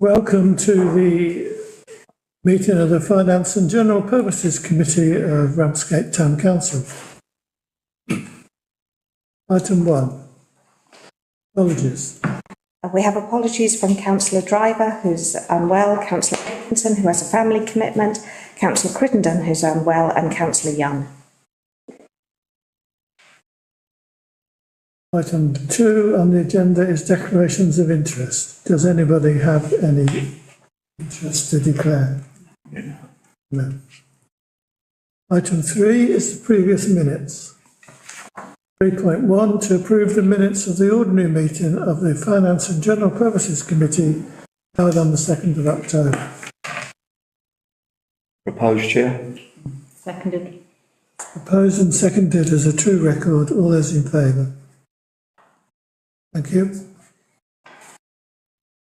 Welcome to the meeting of the Finance and General Purposes Committee of Ramsgate Town Council. Item 1. Apologies. We have apologies from Councillor Driver, who's unwell, Councillor Atkinson, who has a family commitment, Councillor Crittenden, who's unwell, and Councillor Young. Item 2 on the agenda is declarations of interest. Does anybody have any interest to declare? No. Item 3 is the previous minutes. 3.1 to approve the minutes of the ordinary meeting of the Finance and General Purposes Committee held on the 2nd of October. Proposed, Chair. Seconded. Proposed and seconded as a true record. All those in favour? Thank you.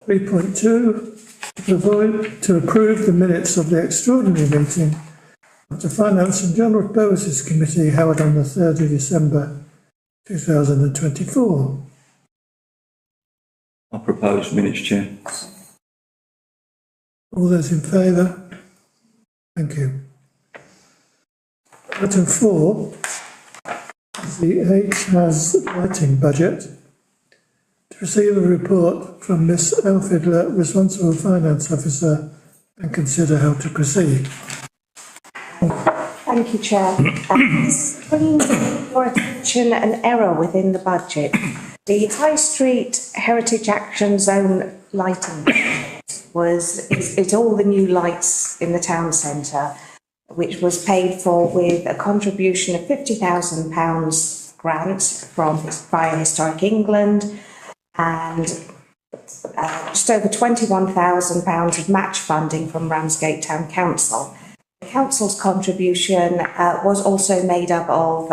3.2 to approve the minutes of the extraordinary meeting of the Finance and General Purposes Committee held on the 3rd of December 2024. I propose minutes, Chair. All those in favour? Thank you. Item 4 is the HSHAZ lighting budget. To receive a report from Ms. Elfidler, Responsible Finance Officer, and consider how to proceed. Thank you, Chair. This brings to your attention an error within the budget. The High Street Heritage Action Zone lighting is all the new lights in the town centre, which was paid for with a contribution of £50,000 grant from via Historic England, and just over £21,000 of match funding from Ramsgate Town Council. The council's contribution was also made up of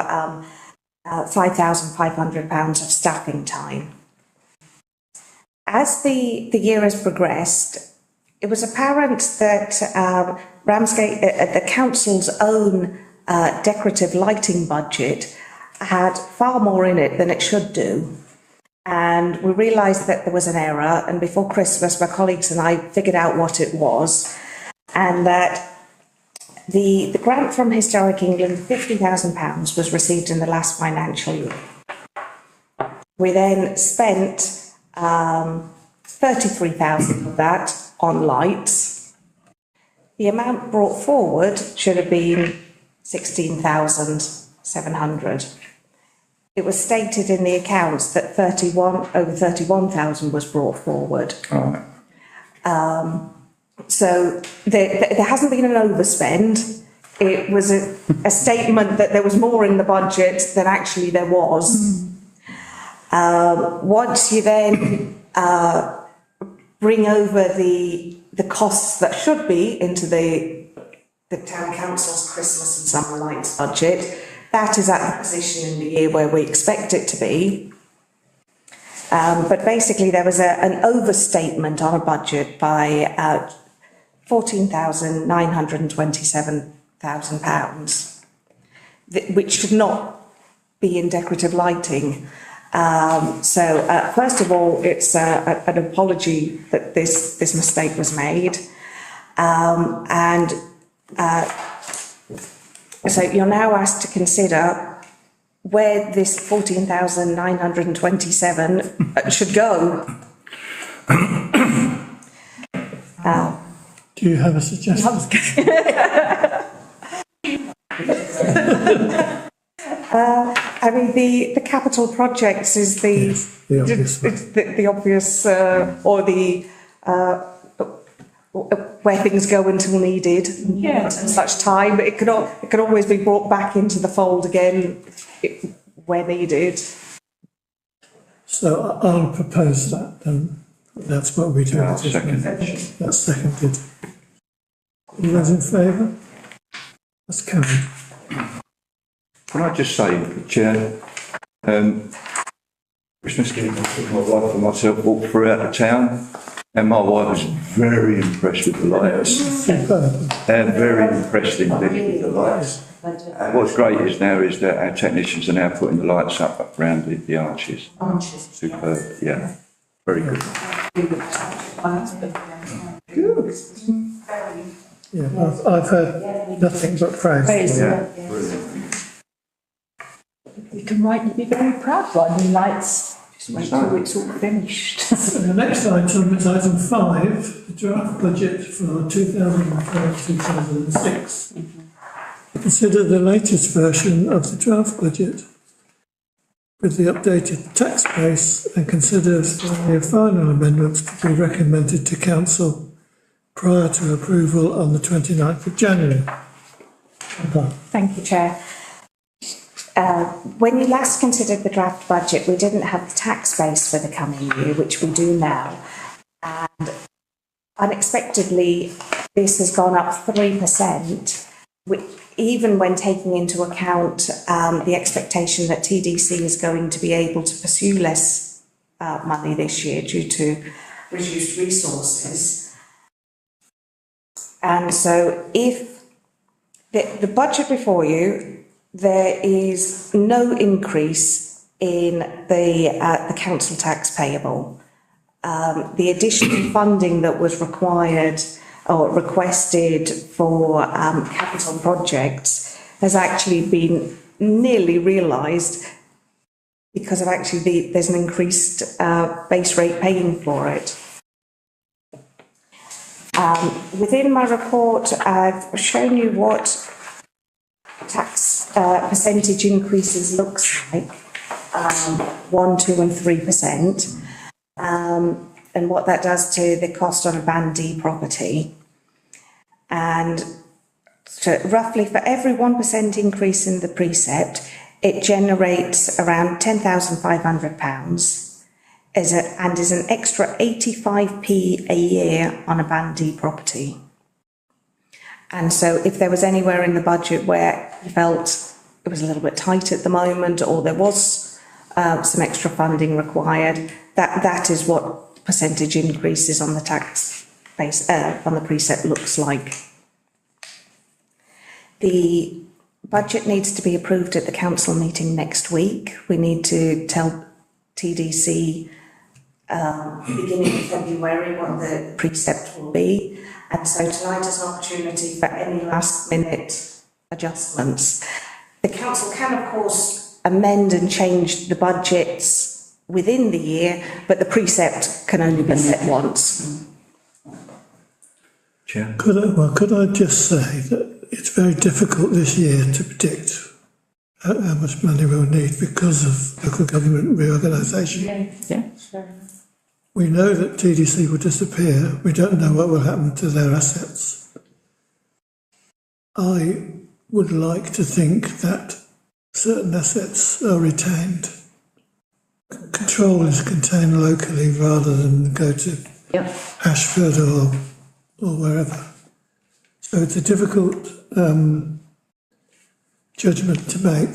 £5,500 of staffing time. As the year has progressed, it was apparent that Ramsgate, the council's own decorative lighting budget, had far more in it than it should do. And we realised that there was an error, and before Christmas my colleagues and I figured out what it was, and that the grant from Historic England, £50,000, was received in the last financial year. We then spent 33,000 of that on lights. The amount brought forward should have been 16,700. It was stated in the accounts that over 31,000 was brought forward. All right. So there hasn't been an overspend. It was a statement that there was more in the budget than actually there was. Once you then bring over the costs that should be into the town council's Christmas and summer lights budget, that is at the position in the year where we expect it to be. But basically there was an overstatement on a budget by £14,927,000, which should not be in decorative lighting. So first of all, it's an apology that this mistake was made. So you're now asked to consider where this 14,927 should go. Do you have a suggestion? I mean, the capital projects is the obvious or the where things go until needed. And such time, but it could always be brought back into the fold again where needed. So I'll propose that, and that's what we do. Yeah, That's seconded. All those in favour? That's carried. Can I just say, Chair, Christmas Eve, my wife and myself walked throughout the town, and my wife was very impressed with the lights. Superb. Very impressed indeed with the lights. And what's great is that our technicians are now putting the lights up around the arches. Superb, yeah. Very good. Yeah, I've heard nothing but praise. Yeah, brilliant. We can rightly be very proud of our new lights. Just wait till it's all finished. The next item is item 5, the draft budget for 2005-2006. Consider the latest version of the draft budget with the updated tax base and consider the final amendments to be recommended to Council prior to approval on the 29th of January. Thank you, Chair. When you last considered the draft budget, we didn't have the tax base for the coming year, which we do now. And unexpectedly, this has gone up 3%, even when taking into account the expectation that TDC is going to be able to pursue less money this year due to reduced resources. And so if the budget before you, there is no increase in the council tax payable. The additional funding that was required or requested for capital projects has actually been nearly realised because of actually there's an increased base rate paying for it. Within my report, I've shown you what tax percentage increases looks like, 1, 2 and 3%, and what that does to the cost on a Band D property. And so roughly for every 1% increase in the precept, it generates around £10,500 and is an extra 85p a year on a Band D property. And so if there was anywhere in the budget where you felt it was a little bit tight at the moment or there was some extra funding required, that is what percentage increases on the tax base, on the precept looks like. The budget needs to be approved at the council meeting next week. We need to tell TDC beginning of February what the precept will be. And so tonight is an opportunity for any last minute adjustments. The council can of course amend and change the budgets within the year, but the precept can only be set once. Chair? Could I just say that it's very difficult this year to predict how much money we'll need because of local government reorganisation. Yeah. We know that TDC will disappear. We don't know what will happen to their assets. I would like to think that certain assets are retained. Control is contained locally rather than go to Ashford or wherever. So it's a difficult judgment to make.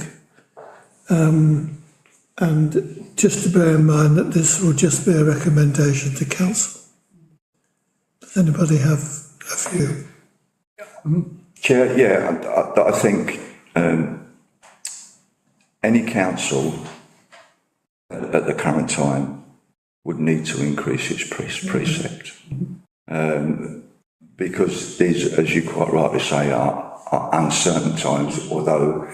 And just to bear in mind that this will just be a recommendation to council. Does anybody have a view? Chair, yeah, I think any council at the current time would need to increase its precept because these, as you quite rightly say, are uncertain times, although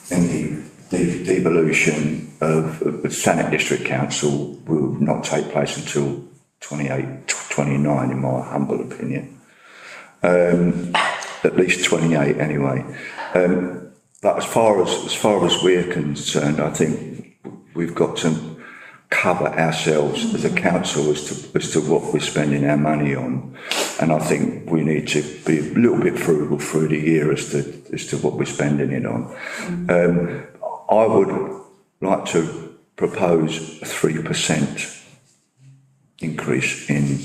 any devolution of the Thanet District Council will not take place until 29, in my humble opinion. At least 28 anyway. But as far as we're concerned, I think we've got to cover ourselves as a council as to what we're spending our money on, and I think we need to be a little bit frugal through the year as to what we're spending it on. I would like to propose a 3% increase in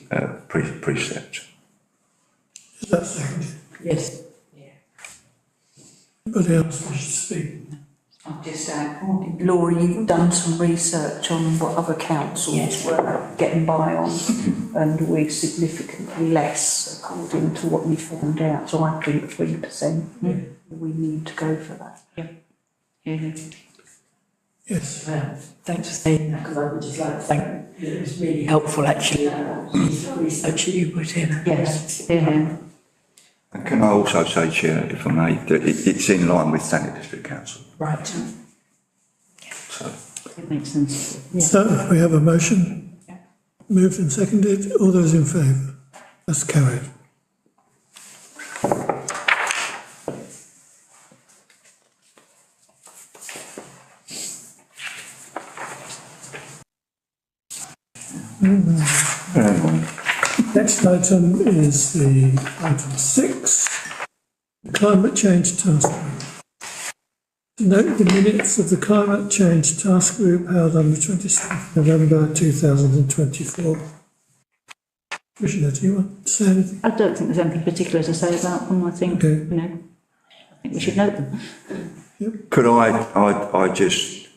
the precept. Is that seconded? Yes. Anybody else wish to speak? I'll just add, Laura, you've done some research on what other councils were getting by on, and we're significantly less according to what you found out. So I think 3%. We need to go for that. Yes. Thanks for saying that, because I would just like to thank you. It was really helpful, actually, the research you put in. Yes. And can I also say, Chair, if I may, that it's in line with Thanet District Council. Right. So, It makes sense. So we have a motion, moved and seconded. All those in favour? That's carried. Next item is the item 6, the climate change task group. To note the minutes of the climate change task group held on the 27th November 2024. Commissioner, do you want to say anything? I don't think there's anything particular to say about them. I think, Okay. you know, I think we should note them. could I just,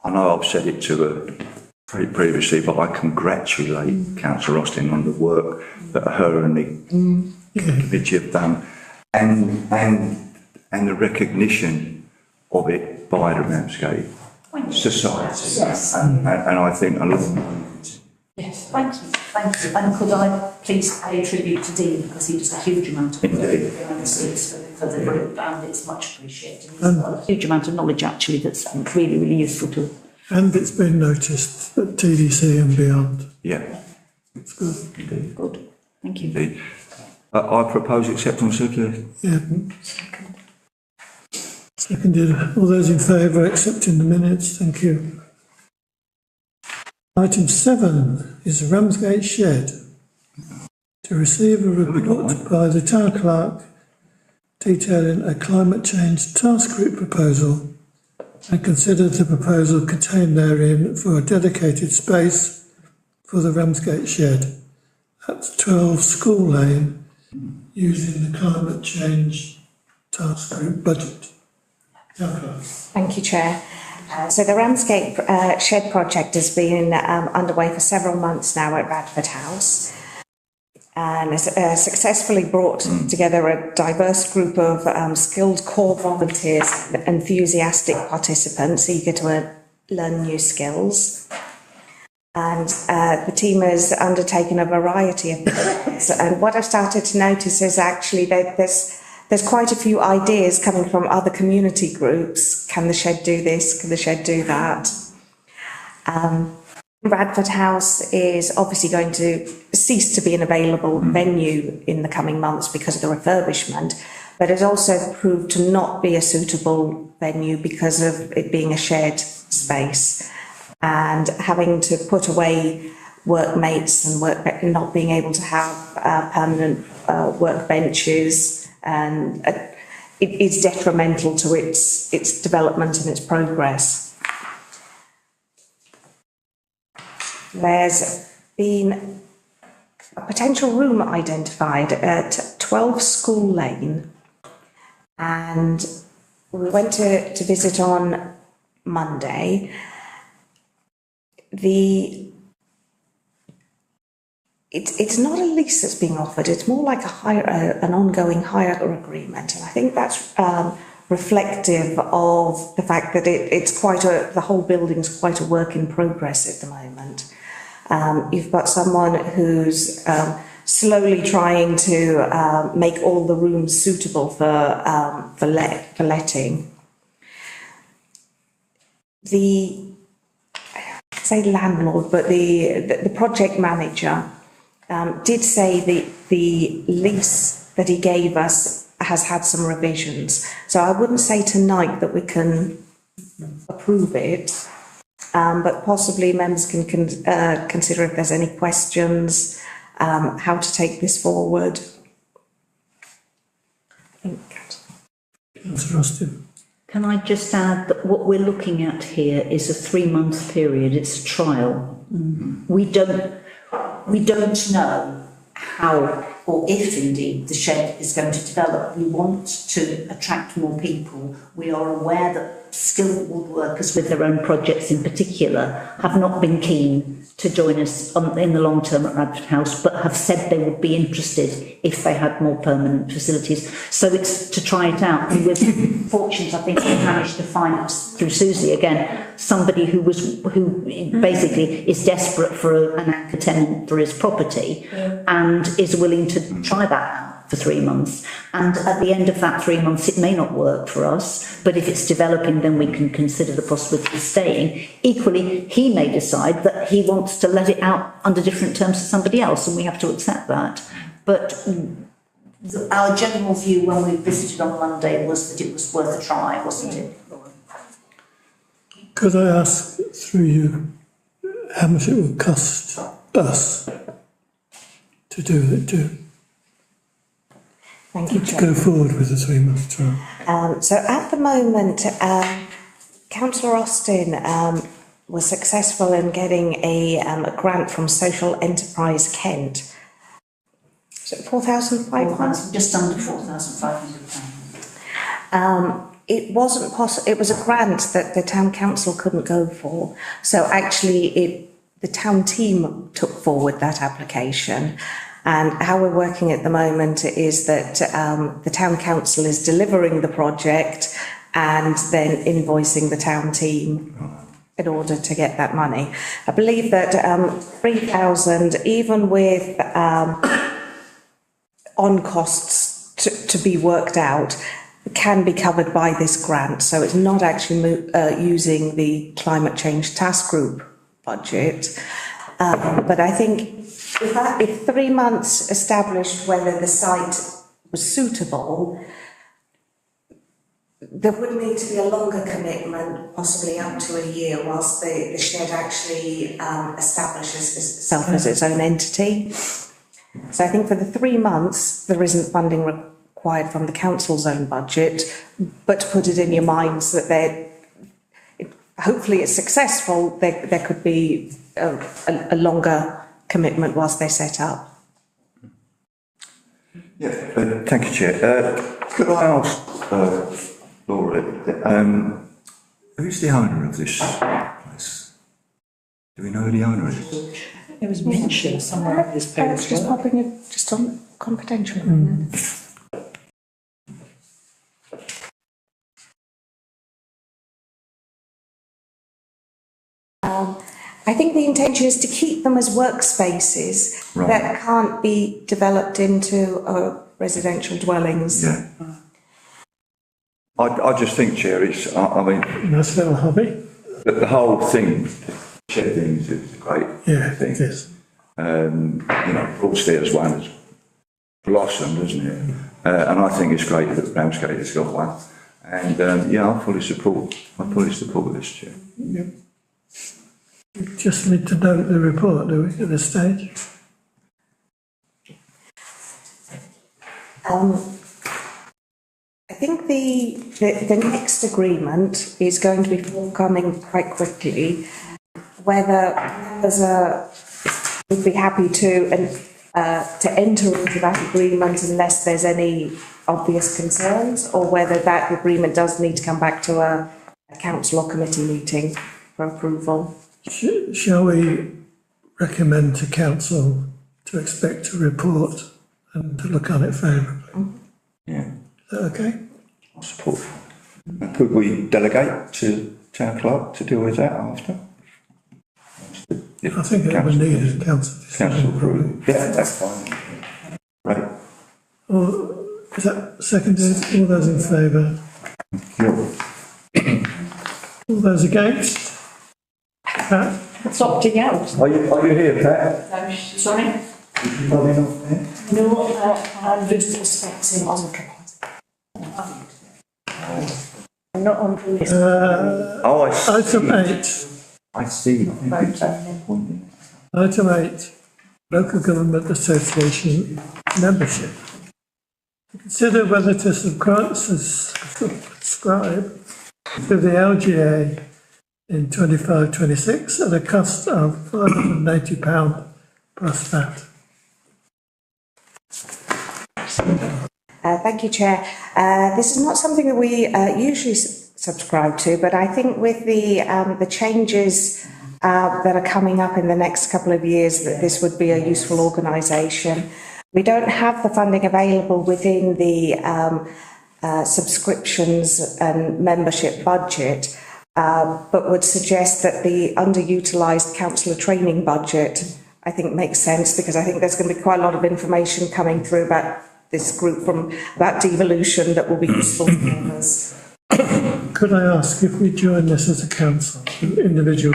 I know I've said it to her previously, but I congratulate Councillor Austin on the work that her and the committee have done, and the recognition of it by the Ramsgate Society. Yes. And I think a lot. Yes. Thank you. Thank you. And could I please pay tribute to Dean, because he does a huge amount of work Indeed. behind the scenes for the group, and it's much appreciated. He's got a huge amount of knowledge actually that's really, really useful to us. And it's been noticed at TDC and beyond. Yeah, It's good. indeed, Good. Thank you. indeed. I propose acceptance of the. Yeah. Seconded. All those in favour accepting the minutes? Thank you. Item 7 is Ramsgate Shed. To receive a report by the town clerk detailing a climate change task group proposal and consider the proposal contained therein for a dedicated space for the Ramsgate Shed at 12 School Lane using the climate change task group budget. Town clerk. Thank you, Chair. So the Ramsgate Shed project has been underway for several months now at Radford House, and has successfully brought together a diverse group of skilled core volunteers and enthusiastic participants eager to learn new skills. And the team has undertaken a variety of projects. And what I've started to notice is actually that there's quite a few ideas coming from other community groups. Can the shed do this? Can the shed do that? Radford House is obviously going to cease to be an available venue in the coming months because of the refurbishment, but has also proved to not be a suitable venue because of it being a shared space and having to put away workmates and not being able to have permanent workbenches, and it is detrimental to its development and its progress. There's been a potential room identified at 12 School Lane, and we went to visit on Monday. It's not a lease that's being offered, it's more like an ongoing hire agreement, and I think that's reflective of the fact that the whole building's quite a work in progress at the moment. You've got someone who's slowly trying to make all the rooms suitable for letting. Say landlord, but the project manager did say the lease that he gave us has had some revisions. So I wouldn't say tonight that we can approve it, but possibly members can consider if there's any questions, how to take this forward. I think. Councillor Austin. Can I just add that what we're looking at here is a 3-month period, it's a trial. We don't know how or if indeed the shed is going to develop. We want to attract more people. We are aware that skilled woodworkers with their own projects in particular have not been keen to join us in the long term at Radford House, but have said they would be interested if they had more permanent facilities. So it's to try it out. And with fortunes, I think we managed to find, through Susie again, somebody who basically is desperate for an anchor tenant for his property and is willing to try that out for 3 months. And at the end of that 3 months, it may not work for us, but if it's developing, then we can consider the possibility of staying. Equally, he may decide that he wants to let it out under different terms to somebody else, and we have to accept that. But our general view when we visited on Monday was that it was worth a try, wasn't it? Could I ask through you how much it would cost us to do it, Thank you, to Chair. go forward with the 3-month trial? So at the moment, Councillor Austin was successful in getting a grant from Social Enterprise Kent. Is it 4,500? Just under £4,500. It wasn't possible. It was a grant that the town council couldn't go for. So actually, the town team took forward that application. And how we're working at the moment is that the town council is delivering the project and then invoicing the town team in order to get that money. I believe that 3,000, even with on costs to be worked out, can be covered by this grant. So it's not actually using the climate change task group budget. But I think if 3 months established whether the site was suitable, there would need to be a longer commitment, possibly up to a year, whilst the shed actually establishes itself as its own entity. So I think for the 3 months, there isn't funding required from the council's own budget, but to put it in your minds that hopefully it's successful, there could be a longer commitment whilst they set up. Yeah, thank you, Chair. Could I ask Laura, who's the owner of this place? Do we know who the owner is? It was mentioned somewhere in this page. Just popping it just on confidential. I think the intention is to keep them as workspaces that can't be developed into residential dwellings. Yeah. I just think, Chair, it's, I mean, Nice little hobby. the whole thing, shed things, is a great Yeah, thing. it is. You know, Broadstairs one has blossomed, hasn't it? And I think it's great that Ramsgate has got one. And yeah, I fully support this, Chair. Yep. We just need to note the report, do we, at this stage? I think the next agreement is going to be forthcoming quite quickly. Whether would be happy to enter into that agreement unless there's any obvious concerns, or whether that agreement does need to come back to a council or committee meeting for approval. Shall we recommend to council to expect a report and to look on it favourably? Yeah, Is that okay? I support. And could we delegate to town clerk to deal with that after? I think it would need a council decision. Council approve. Yeah, that's fine. Right. Or is that seconded? All those in favour? All those against? Pat? It's opting out. Are you here, Pat? Sorry? You logging off there? No, I'm just expecting on the I'm not on the list. Oh, I see. Item 8. I see. Item 8. Local Government Association membership. Consider whether to subscribe to the LGA in 25-26 at a cost of £580 plus VAT. Thank you, Chair. This is not something that we usually subscribe to, but I think with the changes that are coming up in the next couple of years, that this would be a useful organisation. We don't have the funding available within the subscriptions and membership budget, but would suggest that the underutilised councillor training budget, I think, makes sense, because I think there's going to be quite a lot of information coming through about this group from about devolution that will be useful to members. Could I ask if we join this as a council, do individual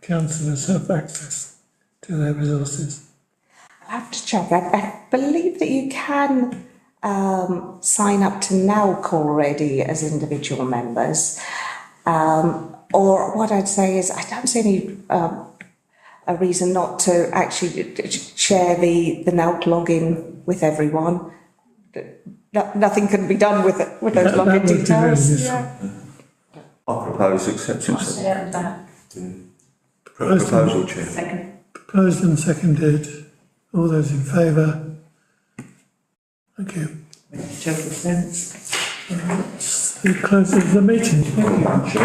councillors have access to their resources? I'll have to check. I believe that you can sign up to NALC already as individual members. Or what I'd say is I don't see any a reason not to actually share the NALC login with everyone. Nothing can be done with it, with those That login would be really details. useful. I propose acceptance of that. proposal, Chair. Second. Proposed and seconded. All those in favour? Thank you. Total sense. It closes the meeting. Thank you.